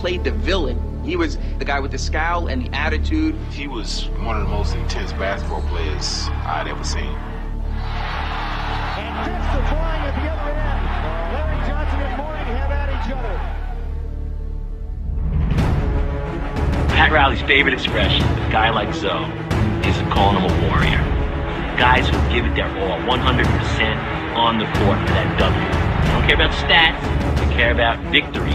played the villain. He was the guy with the scowl and the attitude. He was one of the most intense basketball players I'd ever seen. And just the flying at the other end. Larry Johnson and Mourning have at each other. Pat Riley's favorite expression, a guy like Zoe, is calling him a warrior. Guys who give it their all, 100% on the court for that W. They don't care about stats, they care about victories.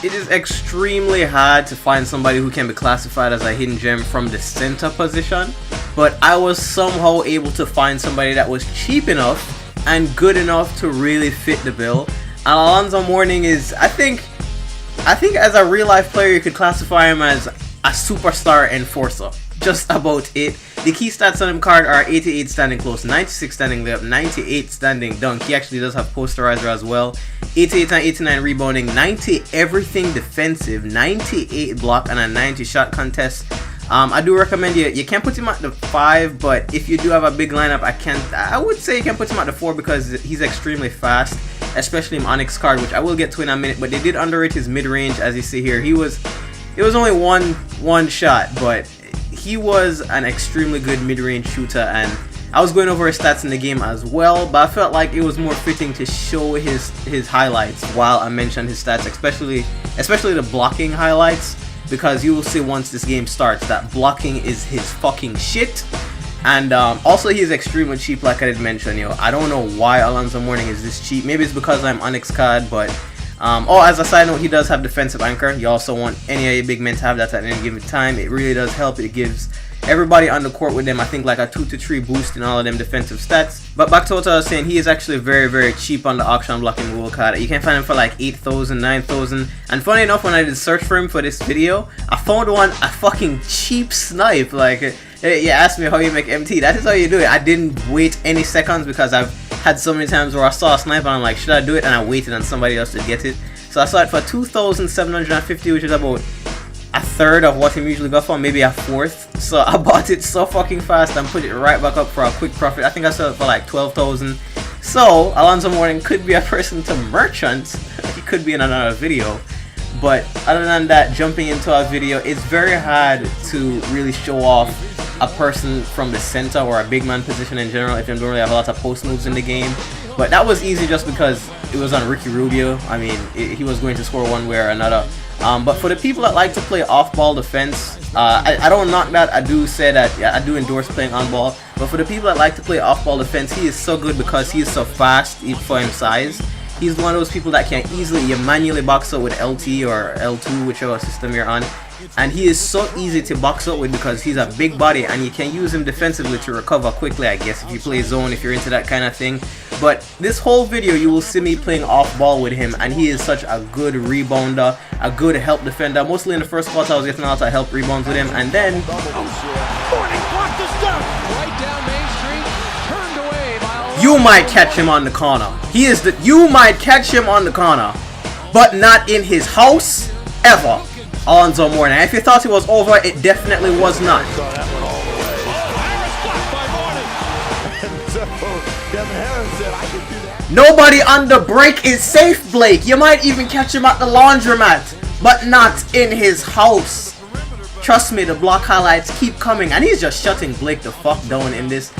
It is extremely hard to find somebody who can be classified as a hidden gem from the center position, but I was somehow able to find somebody that was cheap enough and good enough to really fit the bill. And Alonzo Mourning is, I think as a real life player you could classify him as a superstar enforcer. Just about it. The key stats on him card are 88 standing close, 96 standing layup, 98 standing dunk. He actually does have posterizer as well. 88 and 89 rebounding, 90 everything defensive, 98 block, and a 90 shot contest. I do recommend you can't put him at the 5, but if you do have a big lineup, I would say you can put him at the 4 because he's extremely fast, especially in Onyx card, which I will get to in a minute. But they did underrate his mid-range, as you see here. It was only one shot, but he was an extremely good mid-range shooter, and I was going over his stats in the game as well, but I felt like it was more fitting to show his highlights while I mentioned his stats, especially the blocking highlights, because you will see once this game starts that blocking is his fucking shit. And also he is extremely cheap, like I did mention. I don't know why Alonzo Mourning is this cheap. Maybe it's because I'm Onyx card, but as a side note, he does have defensive anchor. You also want any of your big men to have that at any given time. It really does help. It gives everybody on the court with them, I think, like a 2 to 3 boost in all of them defensive stats. But back to what I was saying, he is actually very, very cheap on the auction blocking world card. You can find him for like 8,000, 9,000. And funny enough, when I did search for him for this video, I found a fucking cheap snipe. Like, you asked me how you make MT. That is how you do it. I didn't wait any seconds because I've had so many times where I saw a snipe and I'm like, should I do it? And I waited on somebody else to get it. So I saw it for 2,750, which is about a third of what he usually got for, maybe a fourth. So I bought it so fucking fast and put it right back up for a quick profit. I think I sold it for like 12,000. So Alonzo Mourning could be a person to merchant. He could be in another video. But other than that, jumping into our video, it's very hard to really show off a person from the center or a big man position in general if you don't really have a lot of post moves in the game. But that was easy just because it was on Ricky Rubio. I mean, he was going to score one way or another. But for the people that like to play off-ball defense, I don't knock that. I do say that, yeah, I do endorse playing on-ball. But for the people that like to play off-ball defense, he is so good because he is so fast for his size. He's one of those people that can easily manually box out with LT or L2, whichever system you're on. And he is so easy to box out with because he's a big body and you can use him defensively to recover quickly, I guess, if you play zone, if you're into that kind of thing. But this whole video you will see me playing off ball with him, and he is such a good rebounder, a good help defender. Mostly in the first quarter I was getting a lot of help rebounds with him, and then you might catch him on the corner. You might catch him on the corner, but not in his house ever. Alonzo Mourning. If you thought it was over, it definitely was not. Nobody on the break is safe, Blake. You might even catch him at the laundromat, but not in his house. Trust me, the block highlights keep coming, and he's just shutting Blake the fuck down in this.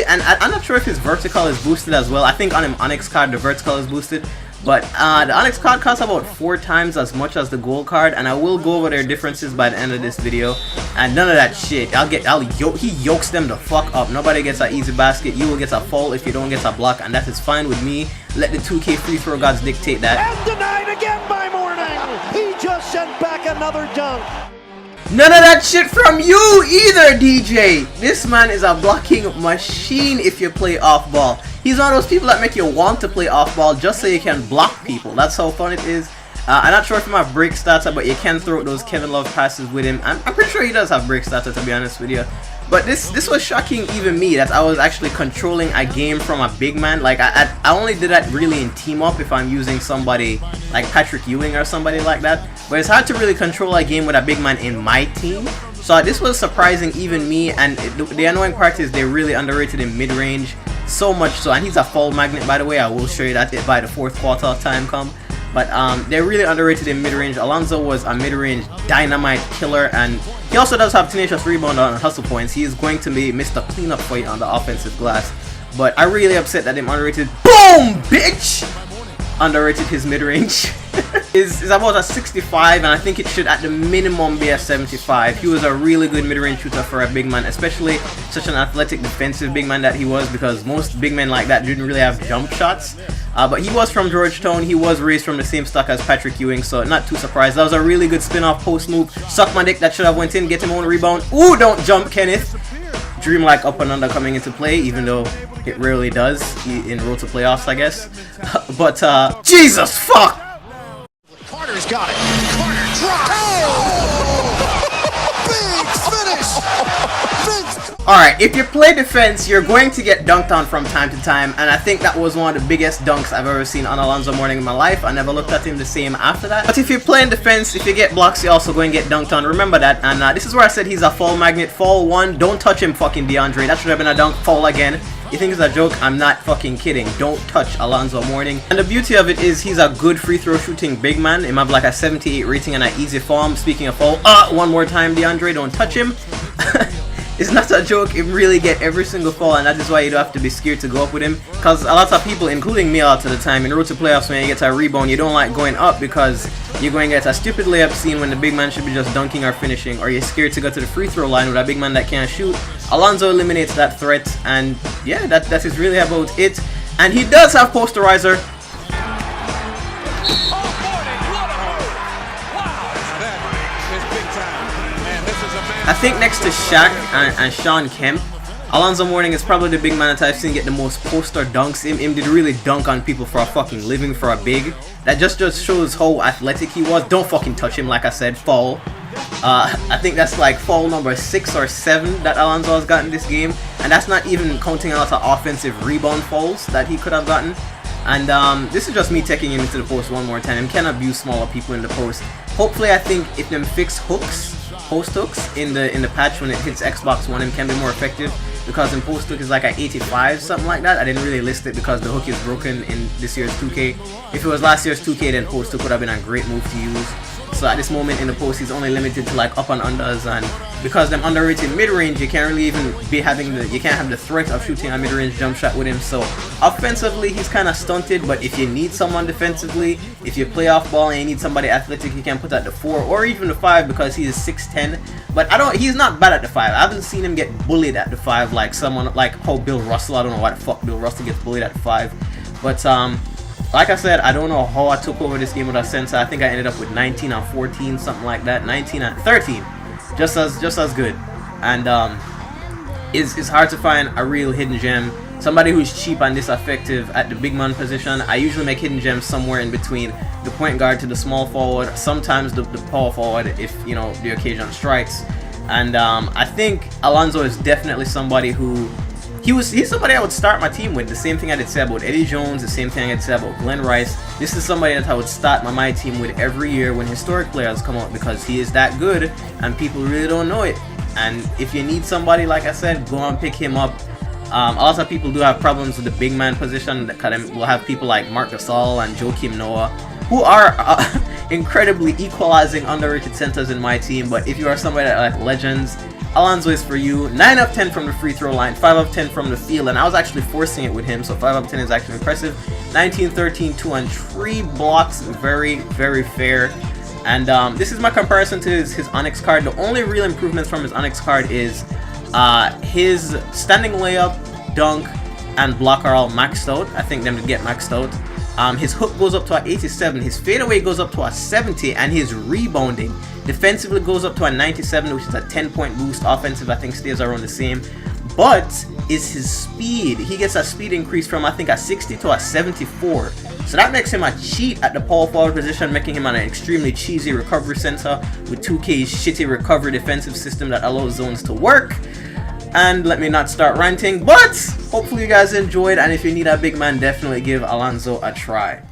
And I'm not sure if his vertical is boosted as well. I think on him Onyx card the vertical is boosted. But the Onyx card costs about 4 times as much as the gold card, and I will go over their differences by the end of this video. And none of that shit. He yokes them the fuck up. Nobody gets an easy basket. You will get a foul if you don't get a block, and that is fine with me. Let the 2K free throw gods dictate that. And denied again by Mourning. He just sent back another dunk. None of that shit from you either, DJ. This man is a blocking machine if you play off ball. He's one of those people that make you want to play off ball just so you can block people. That's how fun it is. I'm not sure if he have break starter, but you can throw those Kevin Love passes with him. I'm pretty sure he does have break starter, to be honest with you. But this was shocking even me, that I was actually controlling a game from a big man. Like I only did that really in team up if I'm using somebody like Patrick Ewing or somebody like that. But it's hard to really control a game with a big man in my team. So this was surprising even me, and the annoying part is they really underrated him mid-range, so much so, and he's a foul magnet, by the way. I will show you that by the fourth quarter time come. But they really underrated him mid-range. Alonzo was a mid-range dynamite killer, and he also does have tenacious rebound on hustle points. He is going to be Mr. Cleanup for you on the offensive glass. But I really upset that him underrated. Boom, bitch! Underrated his mid-range. is about a 65, and I think it should at the minimum be a 75. He was a really good mid-range shooter for a big man, especially such an athletic defensive big man that he was, because most big men like that didn't really have jump shots. But he was from Georgetown. He was raised from the same stock as Patrick Ewing, so not too surprised. That was a really good spin-off post move. Suck my dick, that should have went in, get him on rebound. Ooh, don't jump, Kenneth. Dreamlike up and under coming into play, even though it rarely does in road to playoffs, I guess. But Jesus fuck! Carter's got it. Carter drops. Oh! Big finish. Alright, if you play defense, you're going to get dunked on from time to time, and I think that was one of the biggest dunks I've ever seen on Alonzo Mourning in my life. I never looked at him the same after that. But if you're playing defense, if you get blocks, you're also going to get dunked on. Remember that. And this is where I said he's a foul magnet. Foul 1, don't touch him, fucking DeAndre. That should have been a dunk. Foul again. You think it's a joke? I'm not fucking kidding. Don't touch Alonzo Mourning. And the beauty of it is he's a good free throw shooting big man. He have like a 78 rating and an easy form. Speaking of foul, one more time, DeAndre, don't touch him. It's not a joke. He really get every single foul, and that is why you don't have to be scared to go up with him. Because a lot of people, including me a lot of the time, in road to playoffs, when you get a rebound, you don't like going up because you're going to get a stupid layup scene when the big man should be just dunking or finishing, or you're scared to go to the free throw line with a big man that can't shoot. Alonzo eliminates that threat, and yeah, that is really about it. And he does have posterizer. I think next to Shaq and Sean Kemp, Alonzo Mourning is probably the big man that I've seen get the most poster dunks. Him did really dunk on people for a fucking living for a big. That just shows how athletic he was. Don't fucking touch him, like I said. Foul. I think that's like foul number 6 or 7 that Alonzo has gotten this game, and that's not even counting a lot of offensive rebound fouls that he could have gotten. And this is just me taking him into the post one more time. Him can abuse smaller people in the post. Hopefully, I think if them fix hooks, post hooks in the patch when it hits Xbox One, him can be more effective, because in post hook is like a 85, something like that. I didn't really list it because the hook is broken in this year's 2K. If it was last year's 2K, then post hook would have been a great move to use. So at this moment in the post, he's only limited to like up and unders, and because them underrated mid-range, you can't really even be having you can't have the threat of shooting a mid-range jump shot with him. So offensively, he's kind of stunted, but if you need someone defensively, if you play off ball and you need somebody athletic, you can put at the 4 or even the 5 because he is 6'10". But he's not bad at the 5. I haven't seen him get bullied at the 5 like someone like how Bill Russell. I don't know why the fuck Bill Russell gets bullied at the 5. But like I said, I don't know how I took over this game with a sensor. I think I ended up with 19 and 14, something like that. 19 and 13, just as good. And it's hard to find a real hidden gem, somebody who's cheap and this effective at the big man position. I usually make hidden gems somewhere in between the point guard to the small forward, sometimes the power forward if the occasion strikes. And I think Alonzo is definitely somebody who he's somebody I would start my team with. The same thing I did say about Eddie Jones, the same thing I did say about Glenn Rice. This is somebody that I would start my team with every year when historic players come out, because he is that good and people really don't know it. And if you need somebody, like I said, go and pick him up. A lot of people do have problems with the big man position. We'll have people like Marc Gasol and Joakim Noah, who are incredibly equalizing underrated centers in my team. But if you are somebody that like legends, Alonzo is for you. 9 of 10 from the free throw line, 5 of 10 from the field, and I was actually forcing it with him, so 5 of 10 is actually impressive. 19, 13, 2 and 3 blocks, very, very fair. And this is my comparison to his Onyx card. The only real improvements from his Onyx card is his standing layup, dunk, and block are all maxed out. I think them to get maxed out. His hook goes up to an 87, his fadeaway goes up to a 70, and his rebounding defensively goes up to a 97, which is a 10-point boost. Offensive, I think, stays around the same. But is his speed. He gets a speed increase from, I think, a 60 to a 74. So that makes him a cheat at the power forward position, making him an extremely cheesy recovery center with 2K's shitty recovery defensive system that allows zones to work. And let me not start ranting, but hopefully you guys enjoyed, and if you need a big man, definitely give Alonzo a try.